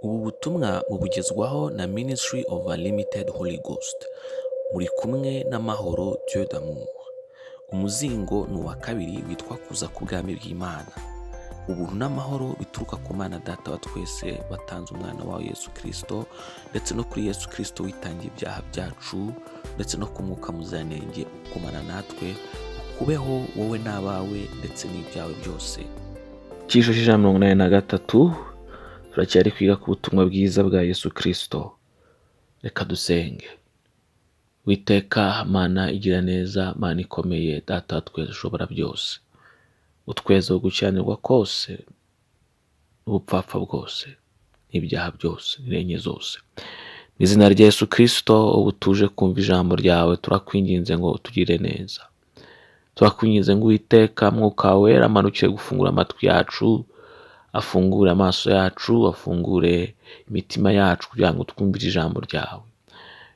Ubu butumwa mubugezwaho na Ministry of Unlimited Holy Ghost. Muri kumwe n'amahoro Dieu d'amour. Umuzingo ni uwa kabiri witwa kuza ku bwami bw'Imana. Ubuntu n'amahoro bituruka ku Mana Data wa twese watanze umwana wawe Yesu KRISTO, ndetse no kuri Yesu KRISTO witangiye ibyaha byacu, ndetse no ku Mwuka Muziranenge ukomana natwe, ukubeho wowe n'abawe ndetse n'ibyawe byose. Icyiciro cy'ijana na 183 turacyari kwiga ku butumwa bwiza bwa Yesu KRISTO. Reka dusenge. Witeka Mana igira neza, Mana ikomeye, Data wa twese ushobora byose, utweza gukiranirwa kose, ubupfapfa bwose, n'ibyaha byose, n'irenge zose. Mu izina rya Yesu KRISTO, ubu tuje kumva ijambo ryawe, turakwinginze ngo utugire neza. Turakwinginze ngo Uwiteka Mwuka wera amanukire gufungura amatwi yacu, afungure amaso yacu, afungure imitima yacu kugira ngo twumvire ijambo ryawe.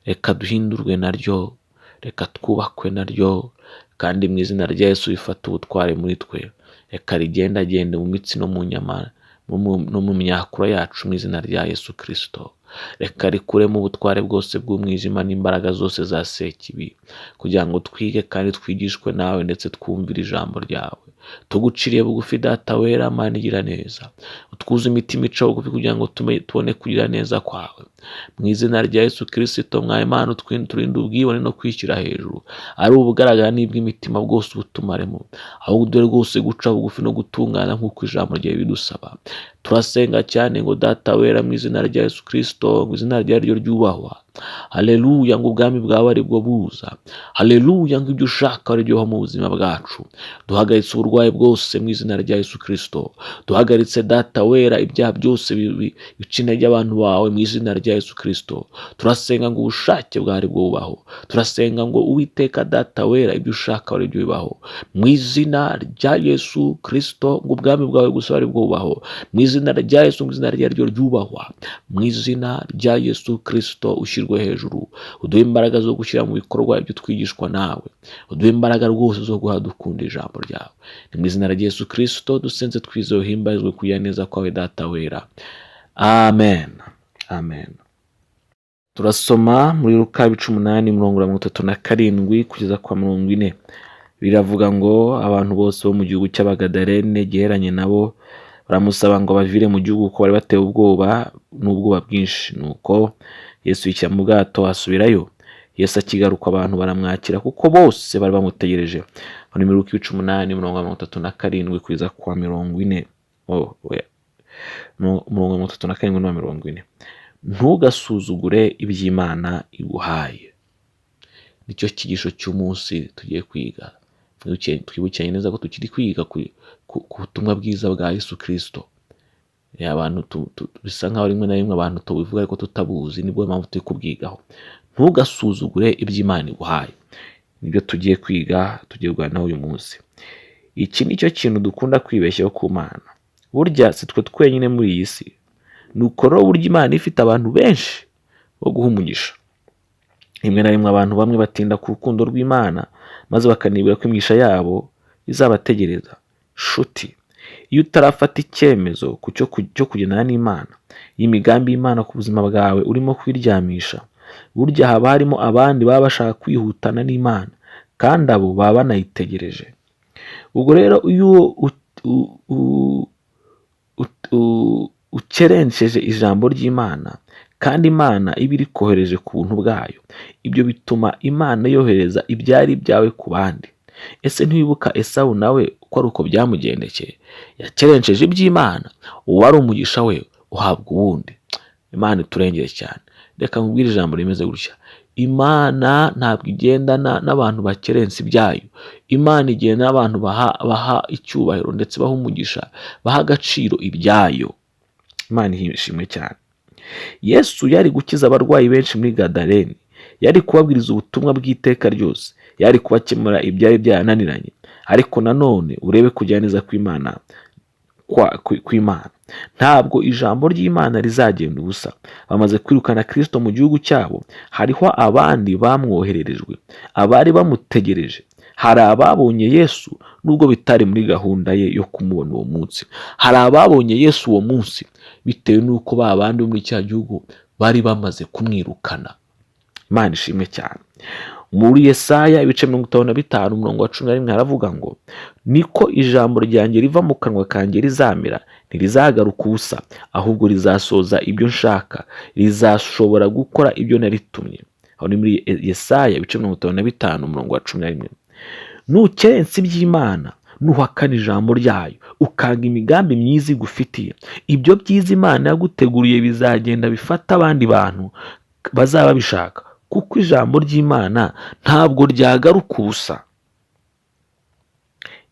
Reka duhindurwe naryo, reka twubakwe naryo, kandi mu izina rya Yesu bifata ubutware muri twe. Reka rigendagende mu mitsi no mu nyama no mu myakura yacu mu izina rya Yesu KRISTO. Reka rikuremo ubutware bwose bw'umwijima n'imbaraga zose za sekibi, kugira ngo twige kandi twigishwe nawe ndetse twumvire ijambo ryawe. Tuguciriye bugufi Data wera, Mana igira neza, utwuze imitima ica bugufi kugira ngo tubone kugira neza kwawe. Mu izina rya Yesu KRISTO, mwaye Mana turinde ubwibone no kwishyira hejuru, ari ubugaragara n'ibw'imitima bwose ubutumaremo, ahubwo dore rwose guca bugufi no gutungana nk'uko ijambo ryawe bidusaba. Turasenga cyane ngo Data wera, mu izina rya Yesu KRISTO, mu izina ryo ryubahwa. Haleluya, ngo ubwami bwawe ari bwo buza. Haleluya, ngo ibyo ushaka ari byo mu buzima bwacu. Duhagaritse uburwayi bwose mu izina rya Yesu KRISTO. Duhagaritse Data wera ibyaha byose bica intege abantu bawe mu izina rya Yesu KRISTO. Turasenga ngo ubushake bwawe ari bwo bubaho. Turasenga ngo Uwiteka Data wera ibyo ushaka ari byo bibaho. Mu izina rya Yesu KRISTO, ngo ubwami bwawe gusa ari bwo bubaho. Mu izina rya Yesu, mu izina ryo ryubahwa. Mu izina rya Yesu KRISTO ushyirwe hejuru. Uduhe imbaraga zo gushyira mu bikorwa ibyo twigishwa nawe. Uduhe imbaraga rwose zo guha dukunda ijambo ryawe. Ni mu izina rya Yesu KRISTO dusenze twizeye, uhimbazwe kugira neza kwawe Data wera. Amen. Amen. Turasoma muri Luka 18:37 kugeza kwa 40. Biravuga ngo abantu bose bo mu gihugu cy'Abagadalene giheranye nabo baramusaba ngo bavire mu gihugu ko bari batewe ubwoba n'ubwoba bwinshi. Nuko Yesu yicara mu bwato asubirayo. Yesu akigaruka abantu baramwakira kuko bose bari bamutegereje. Muri Luka 18:37 kugeza kwa 40. 37:40. Ntugasuzugure iby'Imana iguhaye. Nicyo kigisho cy'umunsi tugiye kwiga. Twibukiranye neza ko tukiri kwiga ku butumwa bwiza bwa Yesu KRISTO. Abantu bisa nkaho rimwe na rimwe abantu tubivuga ariko tutabuzi, nibwo mpamvu turi kubwigaho. Ntugasuzugure iby'Imana iguhaye. Nibyo tugiye kwiga, tugiye kuganiraho uyu munsi. Iki nicyo kintu dukunda kwibeshyaho ku Mana. Burya si twe twenyine muri iyi si. Nuko rero burya Imana ifite abantu benshi bo guha umugisha. Rimwe na rimwe abantu bamwe batinda ku rukundo rw'Imana, maze bakanibwira ko imigisha yabo izabategereza. Shuti, iyo utarafata icyemezo cyo kugendana n'Imana, y'imigambi y'Imana ku buzima bwawe urimo kwiryamisha, burya haba harimo abandi baba bashaka kwihutana n'Imana, kandi abo baba banayitegereje. Ubwo rero iyo ukerenseje ijambo ry'Imana, kandi Imana iba iri kohereje ku buntu bwayo, ibyo bituma Imana yohereza ibyari ibyawe ku bandi. Ese ntiwibuka Esawu nawe uko ari uko byamugendekeye? Yakerenseje iby'Imana, uwari umugisha we uhabwa uwundi. Imana iturengere cyane. Reka nkubwire ijambo rimeze gutya: Imana ntabwo igendana n'abantu bakerensa ibyayo. Imana igenda n'abantu baha icyubahiro ndetse baha umugisha, baha agaciro ibyayo. Imana ishimwe cyane. Yesu yari gukiza abarwayi benshi muri Gadaleni, yari kubabwiriza ubutumwa bw'iteka ryose, yari kubakemura ibyari byananiranye. Ariko nanone urebe kugiraneza kw'Imana kw'Imana. Ntabwo ijambo ry'Imana rizagenda ubusa. Bamaze kwirukana KRISTO mu gihugu cyabo, hariho abandi bamwohererejwe, abari bamutegereje. Hari ababonye Yesu nubwo bitari muri gahunda ye yo kumubona uwo munsi. Hari ababonye Yesu uwo munsi bitewe n'uko ba bandi bo muri cya gihugu bari bamaze kumwirukana. Imana ishimwe cyane. Muri Yesaya ibice 55 umurongo wa 11 haravuga ngo niko ijambo ryanjye riva mu kanwa kanjye rizamera, ntirizagaruka ubusa, ahubwo rizasoza ibyo nshaka, rizashobora gukora ibyo naritumye. Aho ni muri Yesaya ibice 55 umurongo wa 11. Ntukerense iby'Imana, nuhakana ijambo ryayo, ukanga imigambi myiza igufitiye, ibyo byiza Imana yaguteguriye bizagenda bifata abandi bantu bazaba bishaka, kuko ijambo ry'Imana ntabwo ryagaruka ubusa.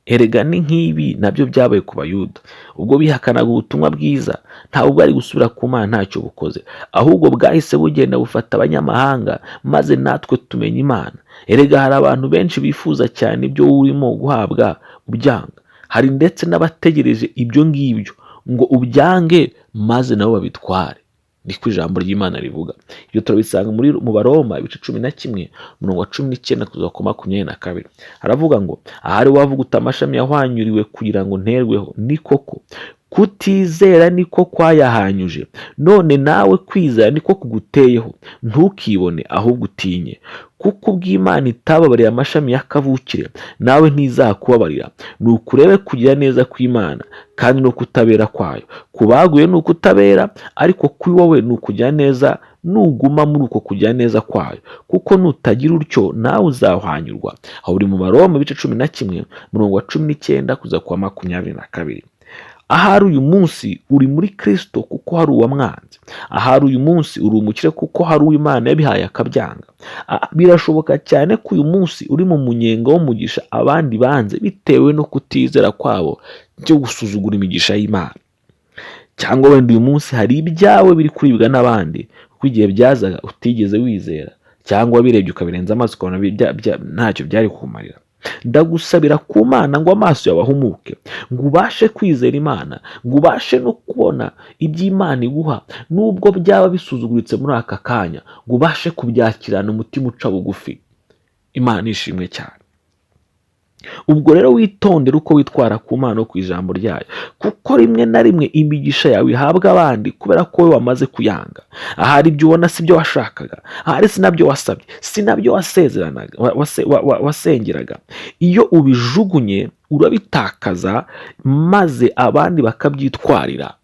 Erega ni nk'ibi nabyo byabaye ku Bayuda ubwo bihakanaga ubutumwa bwiza, ntabwo bari gusubira ku Mana ntacyo bukoze, ahubwo bwahise bugenda bufata abanyamahanga maze natwe tumenya Imana. Erega hari abantu benshi bifuza cyane ibyo urimo guhabwa ubyanga, hari ndetse n'abategereje ibyo ngibyo ngo ubyange maze nabo babitware. Niko ijambo ry'Imana rivuga. Ibyo turabisanga mu Baroma ibice 11 umurongo wa 19 kugeza ku 22. Haravuga ngo ahari wavuga utamashami yahwanyuriwe kugira ngo nterweho, ni koko kutizera niko kwayahanyuje, none nawe kwizera niko kuguteyeho. Ntukibone ahubwo utinye, kuko ubw'Imana itababariye amashami y'akavukire nawe ntizakubabarira. Nukurebe kugira neza kw'Imana kandi no kutabera kwayo. Kubaguye ni ukutabera, ariko kuri wowe ni ukugira neza nuguma muri uko kugira neza kwayo, kuko nutagira utyo nawe uzahwanyurwa. Aho uri mu Baroma ibice 11 umurongo wa 19 kuza kwa 22. Ahari uyu munsi uri muri Kristo kuko hari uwamwanze. Ahari uyu munsi uri umukire kuko hari uw'Imana yabihaye akabyanga. Birashoboka cyane ko uyu munsi uri mu munyenga w'umugisha abandi banze bitewe no kutizera kwabo byo gusuzugura imigisha y'Imana. Cyangwa wenda uyu munsi hari ibyawe biri kuribwa n'abandi kuko igihe byazaga utigeze wizera, cyangwa birebye ukabirenza amaso ukabona ntacyo byari kumarira. Ndagusabira ku Mana ngo amaso yawe ahumuke, ngo ubashe kwizera Imana, ngo ubashe no kubona iby'Imana iguha nubwo byaba bisuzuguritse muri aka kanya, ngo ubashe kubyakirana umutima uca bugufi. Imana ishimwe cyane. Ubwo rero witondere uko witwara ku Mana no ku ijambo ryayo, kuko rimwe na rimwe imigisha yawe ihabwa abandi kubera ko wowe wamaze kuyanga. Ahari ibyo ubona si byo washakaga, ahari si nabyo wasabye, si nabyo wasezeranaga wasengeraga. Iyo ubijugunye urabitakaza maze abandi bakabyitwarira.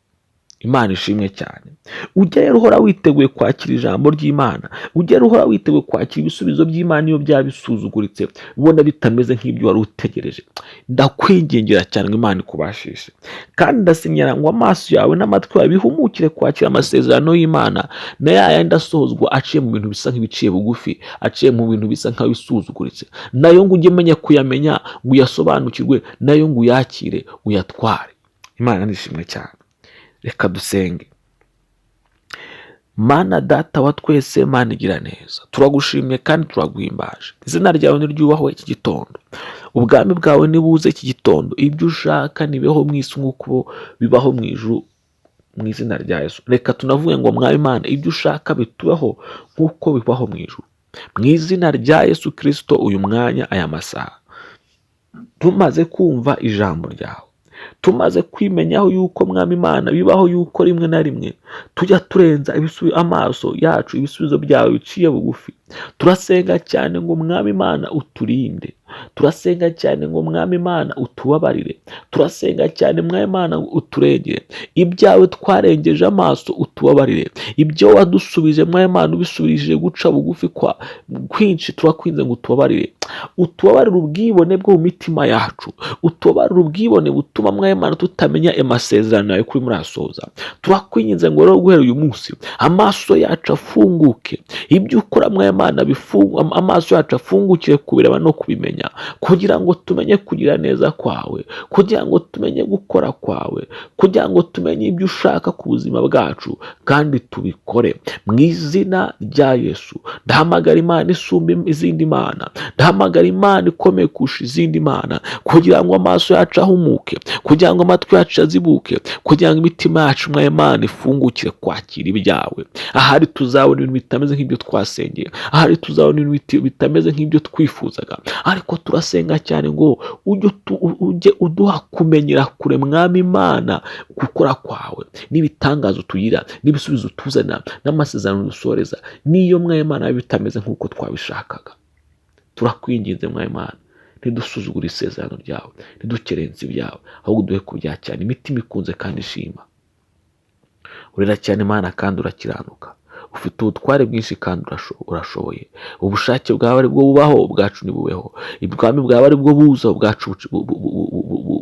Imana ishimwe cyane. Ujya rero uhora witeguye kwakira ijambo ry'Imana, ujya rero uhora witeguye kwakira ibisubizo by'Imana iyo byaba bisuzuguritse ubona bitameze nk'ibyo wari utegereje. Ndakwingingira cyane ngo Imana ikubashishe, kandi ndasinyira ngo amaso yawe n'amatwi yawe bihumukire kwakira amasezerano y'Imana na yayandi asohozwa aciye mu bintu bisa nk'ibiciye bugufi, aciye mu bintu bisa nk'abisuzuguritse, nayo ngo ujye umenya kuyamenya, ngo uyasobanukirwe, nayo ngo uyakire uyatware. Imana nishimwe cyane. Reka dusenge. Mana data wa twese, Mana igira neza, turagushimye kandi turaguhimbaje. Izina ryawe niryubahwe iki gitondo, ubwami bwawe nibuze iki gitondo, ibyo ushaka nibeho mu isi nk'uko bibaho mu ijuru, mu izina rya Yesu. Reka tunavuge ngo Mwami Imana, ibyo ushaka bitubaho nk'uko bibaho mu ijuru, mu izina rya Yesu Kristo. Uyu mwanya, aya masaha, tumaze kumva ijambo ryawe, tumaze kwimenyaho yuko Mwami Imana bibaho yuko rimwe na rimwe tujya turenza amaso yacu ibisubizo byawe biciye bugufi. Turasenga cyane ngo Mwami Imana uturinde, turasenga cyane ngo Mwami Imana utubabarire, turasenga cyane Mwami Imana uturengere. Ibyawe twarengeje amaso utubabarire, ibyo wadusubije Mwami Imana ubisubirije guca bugufi kwa kwinshi, turakwinze ngo utubabarire. Utubabarire ubwibone bwo mu mitima yacu, utubabarire ubwibone butuma Mwami Imana tutamenya amasezerano yawe kuri murasoza. Turakwinginze ngo rero guhera uyu munsi amaso yacu afunguke, ibyo ukora Mwami Imana amaso yacu afungukire kubireba no kubimenya, kugira ngo tumenye kugira neza kwawe, kugira ngo tumenye gukora kwawe, kugira ngo tumenye ibyo ushaka ku buzima bwacu kandi tubikore. Mu izina rya Yesu ndahamagara Imana isumba izindi mana, ndahamagara Imana ikomeye kurusha izindi mana, kugira ngo amaso yacu ahumuke, kugira ngo amatwi yacu azibuke, kugira ngo imitima yacu Mwami Imana ifungukire kwakira ibyawe. Ahari tuzabona ibintu bitameze nk'ibyo twasengeye, ahari tuzabona ibintu bitameze nk'ibyo twifuzaga, ariko ariko turasenga cyane ngo ujye uduha kumenyera kure mwami Imana gukora kwawe n'ibitangazo tugira n'ibisubizo tuzana n'amasezerano dusoreza niyo mwami Imana bitameze nk'uko twabishakaga. Turakwinginze mwami Imana, ntidusuzugure isezerano ryawe, ntidukerense ibyawe, ahubwo duhe kubyakirana imitima ikunze kandi ishima. Urera cyane Imana kandi urakiranuka, ufite ubutware bwinshi kandi urashoboye. Ubushake bwawe ari bwo bubaho, ubwacu nibubeho. Ibwami bwawe ari bwo buza, ubwacu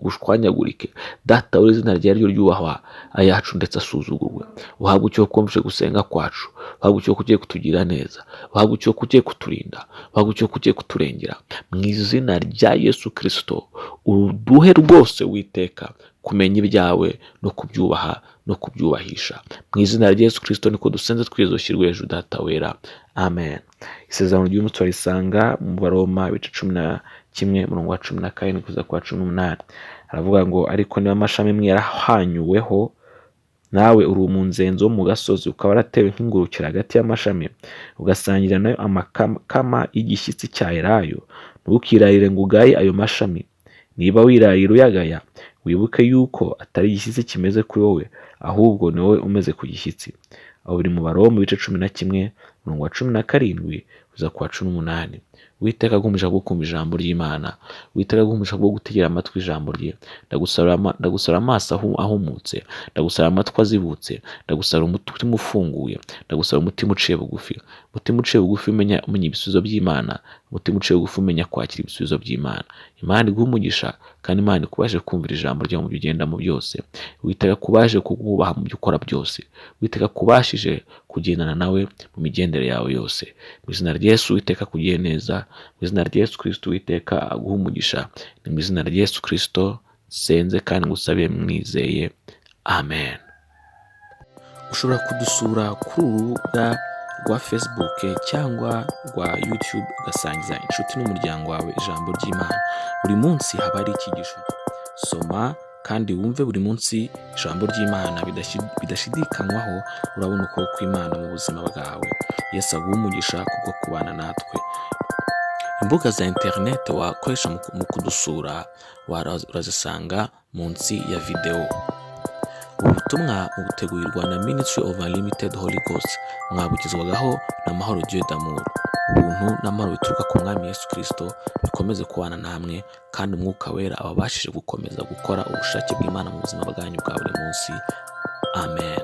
bushwanyagurike. Data uri izina ryawe ryo ryubahwa, ayacu ndetse asuzugurwe. Uhabwe icyo kumvishe gusenga kwacu, uhabwe icyo kugiye kutugira neza, uhabwe icyo kugiye kuturinda, uhabwe icyo kugiye kuturengera. Mu izina rya Yesu Kristo, uduhe rwose witeka kumenya ibyawe no kubyubaha no kubyubahisha. Mu izina rya Yesu Kristo niko dusenze twizoshyirwe hejuru Data wera. Amen. Isezerano ry'umunsi risanga mu Baroma ibice 11:12 kuza kwa 18. Aravuga ngo ariko niba amashami mwe yarahanyuweho, nawe uri umunzenzo wo mu gasozi, ukaba waratewe nk'ingurukira hagati y'amashami, ugasangira nayo amakama y'igishyitsi cya elayo, ntukirarire ngo ugaye ayo mashami. Niba wirarira uyagaya, wibuke yuko atari igishyitsi kimeze kuri wowe, ahubwo ni wowe umeze ku gishyitsi. Aho biri mu Baroma ibice 11:17 kuza kwa 18. Uwiteka agumisha bwo kumva ijambo ry'Imana, Uwiteka agumisha bwo gutegera amatwi ijambo rye. Ndagusara amaso ahumutse, ndagusara amatwi azibutse, ndagusara umutima ufunguye, ndagusara umutima uciye bugufi. Umutima uciye bugufi umenya ibisubizo by'Imana, umutima uciye bugufi umenya kwakira ibisubizo by'Imana. Imana iguha umugisha kandi Imana ikubashe kumvira ijambo ryayo mu bigenda mu byose. Uwiteka kubashe kugubaha mu byo ukora byose. Uwiteka kubashije kugendana nawe mu migendere yawe yose. Mu izina rya Yesu Uwiteka kugiye neza, mu izina rya Yesu Kristo Uwiteka aguha umugisha. Ni mu izina rya Yesu Kristo senze kandi ngusabiye mwizeye. Amen. Ushobora kudusura kuri urubuga rwa Facebook cyangwa rwa YouTube ugasangiza inshuti n'umuryango wawe ijambo ry'Imana. Buri munsi haba ari icyigisho. Soma kandi wumve buri munsi ijambo ry'Imana bidashidikanywaho. Urabona uko kw'Imana mu buzima bwawe. Yesu aguha umugisha kubwo kubana natwe. Imbuga za internet wakoresha mu kudusura urazisanga munsi ya video. Ubutumwa butegurirwa na Ministry of Unlimited Holy Ghost, mwabugezwagaho na Mahoro Dieu d'amour. Ubuntu n'amahoro bituruka ku Mwami Yesu Kristo bikomeze kubana namwe, kandi Umwuka Wera ababashije gukomeza gukora ubushake bw'Imana mu buzima bwanyu bwa buri munsi. Amen.